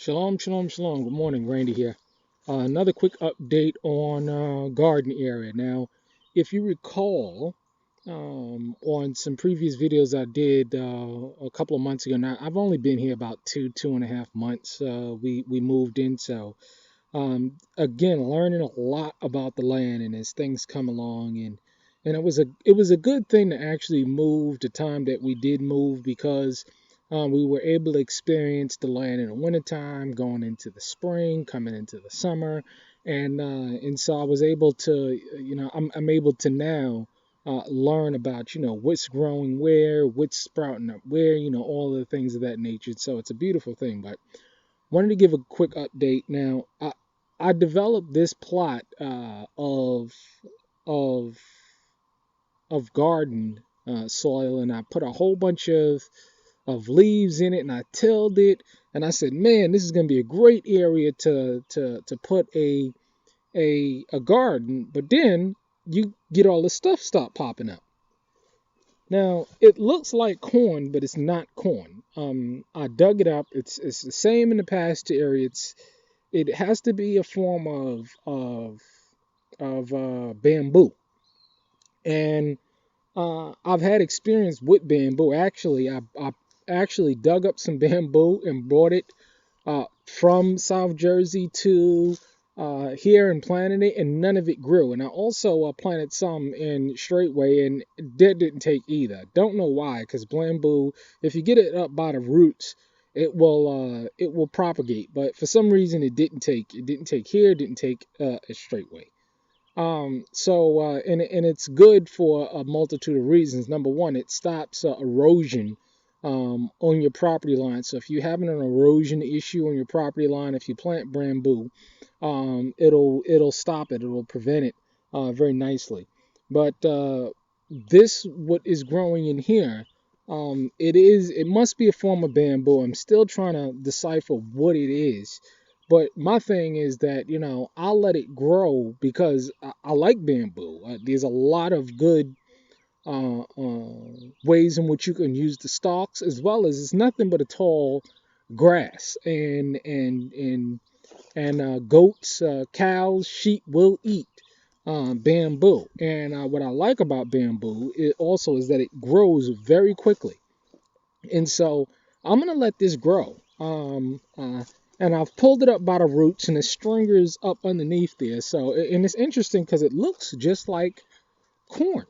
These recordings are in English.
Shalom, shalom, shalom. Good morning, Randy here. Another quick update on garden area. Now, if you recall, on some previous videos I did a couple of months ago. Now, I've only been here about 2.5 months. We moved in, so again, learning a lot about the land, and as things come along, and it was a good thing to actually move the time that we did move because we were able to experience the land in the wintertime, going into the spring, coming into the summer, and so I was able to, I'm able to now learn about, what's growing where, what's sprouting up where, all the things of that nature. So it's a beautiful thing. But wanted to give a quick update. Now, I developed this plot of of garden soil, and I put a whole bunch of leaves in it, and I tilled it, and I said, man, this is going to be a great area to put a garden. But then you get all this stuff stop popping up. Now it looks like corn, but it's not corn. I dug it up. It's the same in the pasture area. It has to be a form of bamboo, and I've had experience with bamboo. Actually, I actually dug up some bamboo and brought it from South Jersey to here and planted it, and none of it grew. And I also planted some in Straightway, and that didn't take either. Don't know why, because bamboo, if you get it up by the roots, it will propagate. But for some reason, it didn't take. It didn't take here. It didn't take a Straightway. And it's good for a multitude of reasons. Number one, it stops erosion on your property line. So if you're having an erosion issue on your property line, if you plant bamboo, it'll stop it. It'll prevent it very nicely. But this what is growing in here, it must be a form of bamboo. I'm still trying to decipher what it is. But my thing is that, I'll let it grow because I like bamboo. There's a lot of good ways in which you can use the stalks, as well as it's nothing but a tall grass, and goats, cows, sheep will eat bamboo. And what I like about bamboo it also is that it grows very quickly, and so I'm gonna let this grow. And I've pulled it up by the roots, and the stringer's up underneath there. So, and it's interesting because it looks just like corn.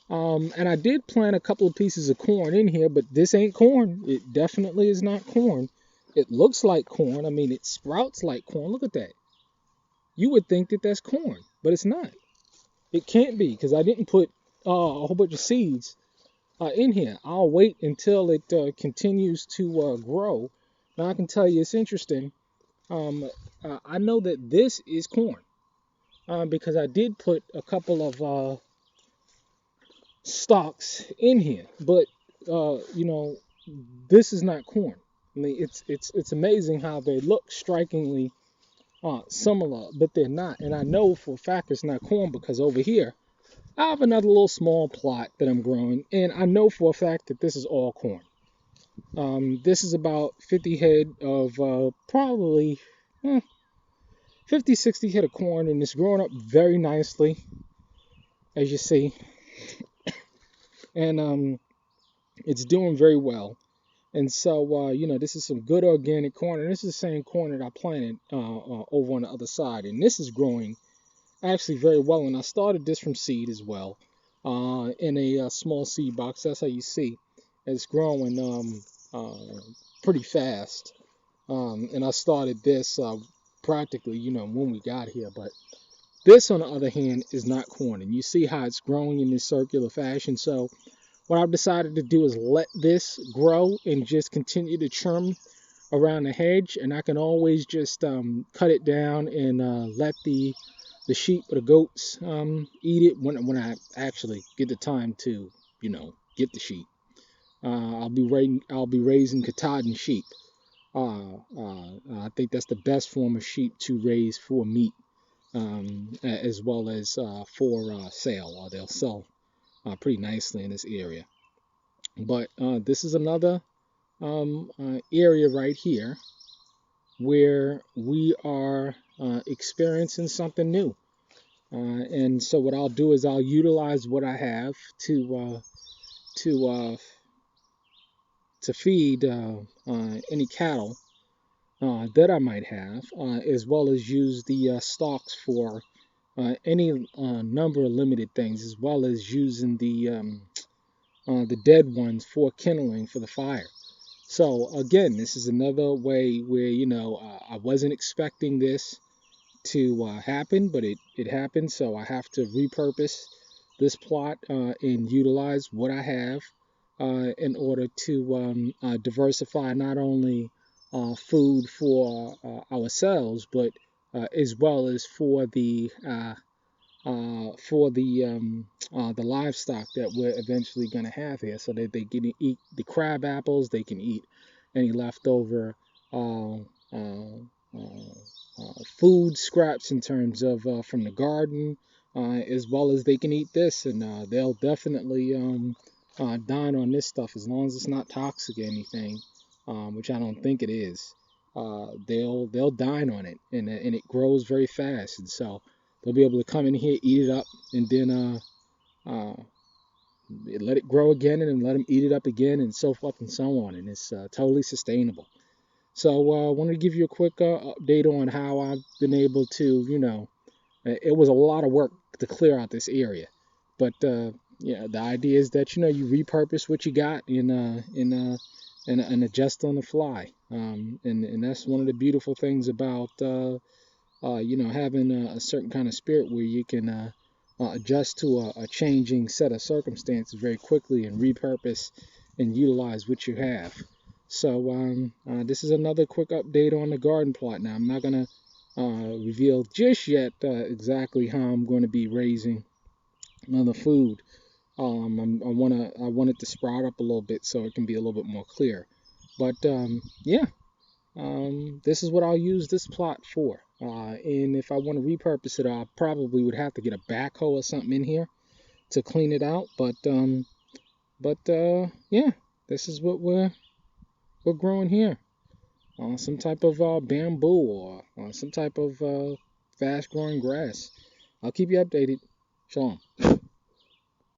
And I did plant a couple of pieces of corn in here, but this ain't corn. It definitely is not corn. It looks like corn. I mean, it sprouts like corn. Look at that. You would think that that's corn, but it's not. It can't be because I didn't put a whole bunch of seeds in here. I'll wait until it continues to grow. Now I can tell you it's interesting. I know that this is corn because I did put a couple of stalks in here, but this is not corn. I mean, it's amazing how they look strikingly similar, but they're not. And I know for a fact it's not corn because over here I have another little small plot that I'm growing, and I know for a fact that this is all corn. This is about 50 head of probably 50, 60 head of corn, and it's growing up very nicely, as you see, and it's doing very well. And so, this is some good organic corn, and this is the same corn that I planted over on the other side, and this is growing actually very well. And I started this from seed as well, in a small seed box. That's how you see it's growing pretty fast. And I started this practically, when we got here. But this, on the other hand, is not corn, and you see how it's growing in this circular fashion. So what I've decided to do is let this grow and just continue to trim around the hedge, and I can always just cut it down and let the sheep or the goats eat it when I actually get the time to, get the sheep. I'll be raising Katahdin sheep. I think that's the best form of sheep to raise for meat, as well as for sale. They'll sell pretty nicely in this area. But this is another area right here where we are experiencing something new. And so what I'll do is I'll utilize what I have to to feed any cattle that I might have, as well as use the stalks for any number of limited things, as well as using the dead ones for kindling for the fire. So again, this is another way where I wasn't expecting this to happen, but it happened. So I have to repurpose this plot and utilize what I have in order to diversify not only food for ourselves, but as well as for the livestock that we're eventually going to have here, so that they can eat the crab apples, they can eat any leftover uh, uh, food scraps in terms of from the garden, as well as they can eat this, and they'll definitely dine on this stuff as long as it's not toxic or anything, which I don't think it is. They'll dine on it, and it grows very fast, and so they'll be able to come in here, eat it up, and then let it grow again, and then let them eat it up again, and so forth and so on, and it's totally sustainable. So I wanted to give you a quick update on how I've been able to, it was a lot of work to clear out this area, but yeah, the idea is that you repurpose what you got and adjust on the fly, and that's one of the beautiful things about having a certain kind of spirit where you can adjust to a changing set of circumstances very quickly and repurpose and utilize what you have. So this is another quick update on the garden plot. Now I'm not going to reveal just yet exactly how I'm going to be raising the food. I want it to sprout up a little bit so it can be a little bit more clear. But yeah, this is what I'll use this plot for. And if I want to repurpose it, I probably would have to get a backhoe or something in here to clean it out. But yeah, this is what we're growing here. Some type of bamboo or some type of fast growing grass. I'll keep you updated. Shalom.